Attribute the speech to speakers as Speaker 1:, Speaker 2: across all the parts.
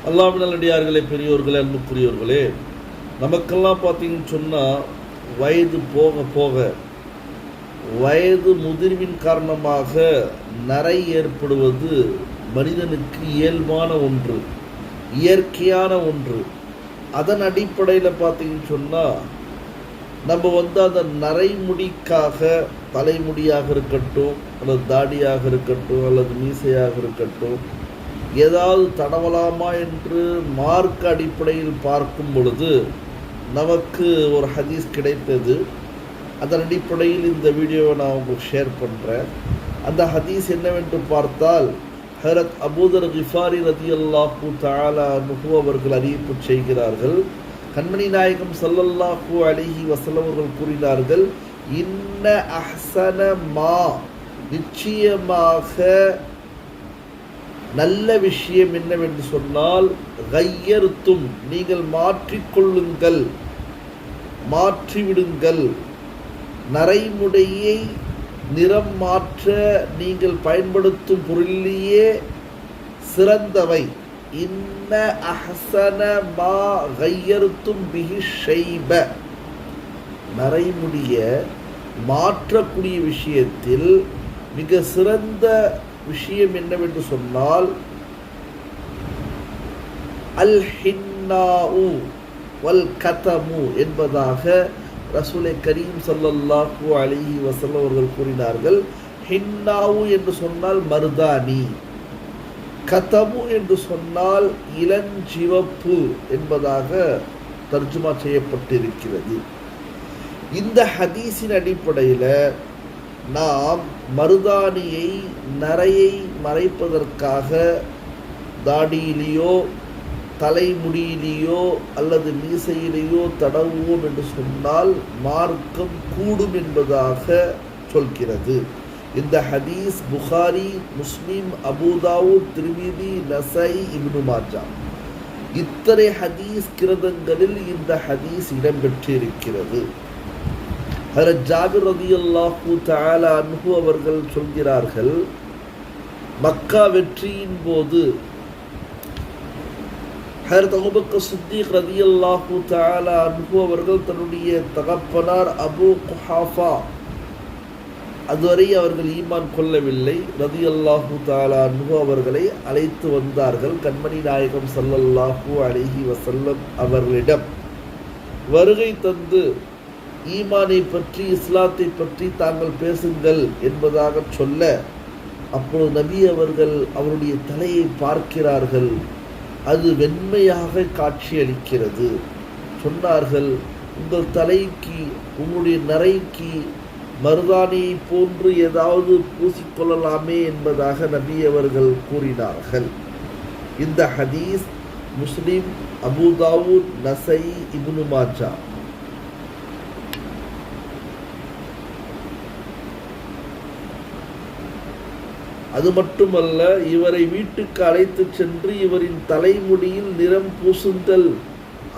Speaker 1: அல்லாஹ்வின் நல்லடியார்களே, பெரியோர்களே, அன்புக்குரியவர்களே, நமக்கெல்லாம் பார்த்தீங்கன்னு சொன்னால் வயது போக போக வயது முதிர்வின் காரணமாக நரை ஏற்படுவது மனிதனுக்கு இயல்பான ஒன்று, இயற்கையான ஒன்று. அதன் அடிப்படையில் பார்த்தீங்கன்னு சொன்னால் நம்ம அந்த நரைமுடிக்காக, தலைமுடியாக இருக்கட்டும் அல்லது தாடியாக இருக்கட்டும் அல்லது மீசையாக இருக்கட்டும், ஏதாவது தடவலாமா என்று மார்க்க அடிப்படையில் பார்க்கும் பொழுது நமக்கு ஒரு ஹதீஸ் கிடைத்தது. அதன் அடிப்படையில் இந்த வீடியோவை நான் உங்களுக்கு ஷேர் பண்ணுறேன். அந்த ஹதீஸ் என்னவென்று பார்த்தால், ஹஜ்ரத் அபூதர் கிஃபாரி ரலியல்லாஹு தஆலா அன்ஹு அவர்கள் அறிவிப்பு செய்கிறார்கள். கண்மணி நாயகம் ஸல்லல்லாஹு அலைஹி வஸல்லம் அவர்கள் கூறினார்கள், இன்ன அஹ்ஸன மா, நிச்சயமாக நல்ல விஷயம் என்னவென்று சொன்னால், கய்யர்த்தும், நீங்கள் மாற்றிக்கொள்ளுங்கள், மாற்றிவிடுங்கள், நரைமுடையை நிறம் மாற்ற நீங்கள் பயன்படுத்தும் பொருளிலேயே சிறந்தவை. இன்ன அஹ்ஸன மா கய்யர்த்தும் பிஹி ஷைப, நரைமுடிய மாற்றக்கூடிய விஷயத்தில் மிக சிறந்த விஷயம் என்னவென்று சொன்னால், அல் ஹின்னாஉ வல் கதமு என்பதாக ரசூலை கரீம் ஸல்லல்லாஹு அலைஹி வஸல்லம் அவர்கள் கூறினார்கள். ஹின்னாவு என்று சொன்னால் மருதாணி, கதமு என்று சொன்னால் இளஞ்சிவப்பு என்பதாக தர்ஜுமா செய்யப்பட்டிருக்கிறது. இந்த ஹதீஸின் அடிப்படையில் நாம் மருதாணியை நரையை மறைப்பதற்காக தாடியிலேயோ தலைமுடியிலேயோ அல்லது மீசையிலேயோ தடவுவோம் என்று சொன்னால் மார்க்கம் கூடும் என்பதாக சொல்கிறது. இந்த ஹதீஸ் புகாரி, முஸ்லிம், அபூதாவூத், திர்மிதி, நஸாயி, இப்னு மாஜா இத்தனை ஹதீஸ் கிரந்தங்களில் இந்த ஹதீஸ் இடம்பெற்றிருக்கிறது. ஹஜ்ரத் ஜாபிர் ரலியல்லாஹு தஆலா அன்ஹு அவர்கள் சொல்கிறார்கள், மக்கா வெற்றியின் போது ஹஜ்ரத் அபூபக்கர் சித்தீக் ரலியல்லாஹு தஆலா அன்ஹு அவர்கள் தன்னுடைய தகப்பனார் அபூ குஹாஃபா, அதுவரை அவர்கள் ஈமான் கொள்ளவில்லை, ரலியல்லாஹு தஆலா அன்ஹு அவர்களை அழைத்து வந்தார்கள். கண்மணி நாயகம் ஸல்லல்லாஹு அலைஹி வஸல்லம் அவர்களிடம் வருகை தந்து ஈமானை பற்றி, இஸ்லாத்தை பற்றி தாங்கள் பேசுங்கள் என்பதாக சொல்ல, அப்பொழுது நபி அவர்கள் அவருடைய தலையை பார்க்கிறார்கள். அது வெண்மையாக காட்சியளிக்கிறது. சொன்னார்கள், உங்கள் தலைக்கு, உங்களுடைய நரைக்கு மருதாணியை போன்று ஏதாவது பூசிக்கொள்ளலாமே என்பதாக நபி அவர்கள் கூறினார்கள். இந்த ஹதீஸ் முஸ்லிம், அபூதாவூத், நஸாயி, இப்னு மாஜா. அது மட்டுமல்ல, இவரை வீட்டுக்கு அழைத்து சென்று இவரின் தலைமுடியில் நிறம் பூசுங்கள்,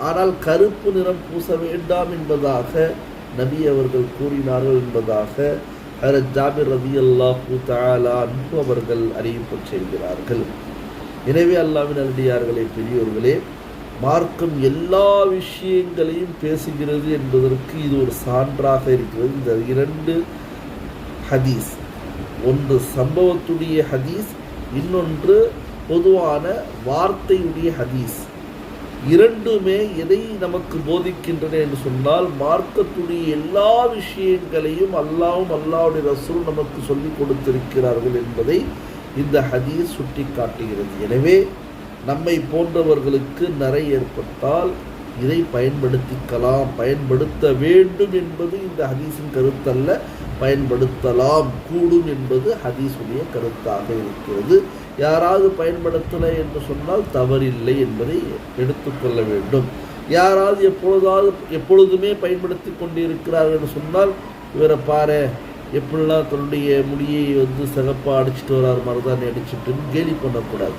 Speaker 1: ஆனால் கருப்பு நிறம் பூச வேண்டாம் என்பதாக நபி அவர்கள் கூறினார்கள் என்பதாக ஹஜ்ரத் ஜாபிர் ரலியல்லாஹு தஆலா அன்ஹு அவர்கள் அறிவிப்பு செய்கிறார்கள். எனவே அல்லாஹ்வின் நல்லடியார்களே, பெரியோர்களே, மார்க்கம் எல்லா விஷயங்களையும் பேசுகிறது என்பதற்கு இது ஒரு சான்றாக இருக்கிறது. இந்த இரண்டு ஹதீஸ், ஒன்று சம்பவத்துடைய ஹதீஸ், இன்னொன்று பொதுவான வார்த்தையுடைய ஹதீஸ், இரண்டுமே எதை நமக்கு போதிக்கின்றன என்று சொன்னால், மார்க்கத்துடைய எல்லா விஷயங்களையும் அல்லாஹ்வும் அல்லாஹ்வுடைய ரசூலும் நமக்கு சொல்லிக் கொடுத்திருக்கிறார்கள் என்பதை இந்த ஹதீஸ் சுட்டி காட்டுகிறது. எனவே நம்மை போன்றவர்களுக்கு நரை ஏற்பட்டால் இதை பயன்படுத்திக்கலாம், பயன்படுத்த வேண்டும் என்பது இந்த ஹதீஸின் கருத்தல்ல, பயன்படுத்தலாம், கூடும் என்பது ஹதீஸுடைய கருத்தாக இருக்கிறது. யாராவது பயன்படுத்தலை என்று சொன்னால் தவறில்லை என்பதை எடுத்துக்கொள்ள வேண்டும். யாராவது எப்பொழுதுமே பயன்படுத்தி கொண்டிருக்கிறார்கள் என்று சொன்னால், இவரை பாரு எப்படிலாம் தன்னுடைய முடியை சிகப்பாக அடிச்சுட்டு வரார், மருதாணி அடிச்சுட்டுன்னு கேலி பண்ணக்கூடாது.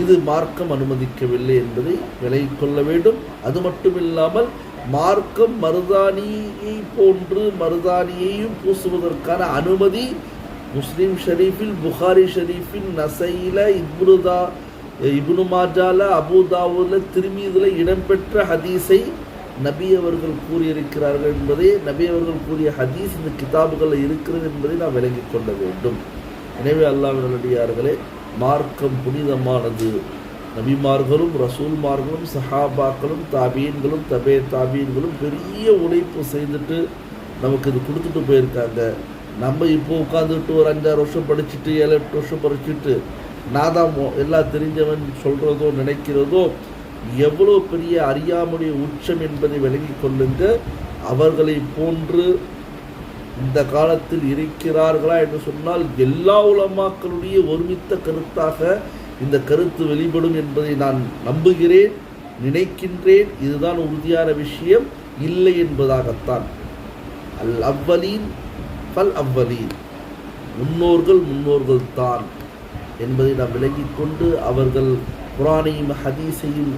Speaker 1: இது மார்க்கம் அனுமதிக்கவில்லை என்பதை விலகிக் கொள்ள வேண்டும். அது மட்டும் இல்லாமல் மார்க்கம் மருதாணியை போன்று மருதாணியையும் பூசுவதற்கான அனுமதி முஸ்லிம் ஷரீஃபில், புகாரி ஷரீஃபில், நஸையில், இப்னு மாஜால, அபூதாவூதுல, திர்மீதுல இடம்பெற்ற ஹதீஸை நபி அவர்கள் கூறியிருக்கிறார்கள் என்பதே, நபி அவர்கள் கூறிய ஹதீஸ் இந்த கிதாபுகளில் இருக்கிறது என்பதை நாம் விளங்கிக் கொள்ள வேண்டும். எனவே அல்லாஹ்வின் நல்லடியார்களே, மார்க்கம் புனிதமானது. நபிமார்களும் ரசூல்மார்களும் சஹாபாக்களும் தாபீன்களும் தபே தாபீன்களும் பெரிய உழைப்பு செய்துட்டு நமக்கு இது கொடுத்துட்டு போயிருக்காங்க. நம்ம இப்போ உட்காந்துட்டு ஒரு 5-6 வருஷம் படிச்சுட்டு 7-8 வருஷம் படிச்சுட்டு நான் தான் எல்லாம் தெரிஞ்சவன் சொல்கிறதோ நினைக்கிறதோ எவ்வளோ பெரிய அறியாமுடைய உச்சம் என்பதை விளங்கி கொள்ளுங்க. அவர்களை போன்று இந்த காலத்தில் இருக்கிறார்களா என்று சொன்னால் எல்லா உலமாக்களுடைய ஒருமித்த கருத்தாக இந்த கருத்து வெளிப்படும் என்பதை நான் நம்புகிறேன், நினைக்கின்றேன். இதுதான் உறுதியான விஷயம், இல்லை என்பதாகத்தான். அல் அவ்வலீன் பல் அவ்வலீன், முன்னோர்கள் தான் என்பதை நாம் விளங்கிக் கொண்டு அவர்கள் குர்ஆனையும் ஹதீஸையும்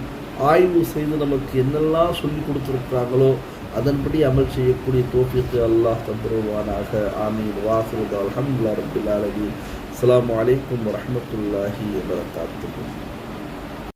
Speaker 1: ஆய்வு செய்து நமக்கு என்னெல்லாம் சொல்லி கொடுத்துருக்காங்களோ அதன்படி அமல் செய்யக்கூடிய தௌஃபீக் அல்லாஹ் தந்துருவானாக. ஆமீன். வாஹிரு அல்ஹம்துலில்லாஹி ரப்பில் ஆலமீன். அஸ்ஸலாமு அலைக்கும் வரஹ்மத்துல்லாஹி வபரகாத்துஹு.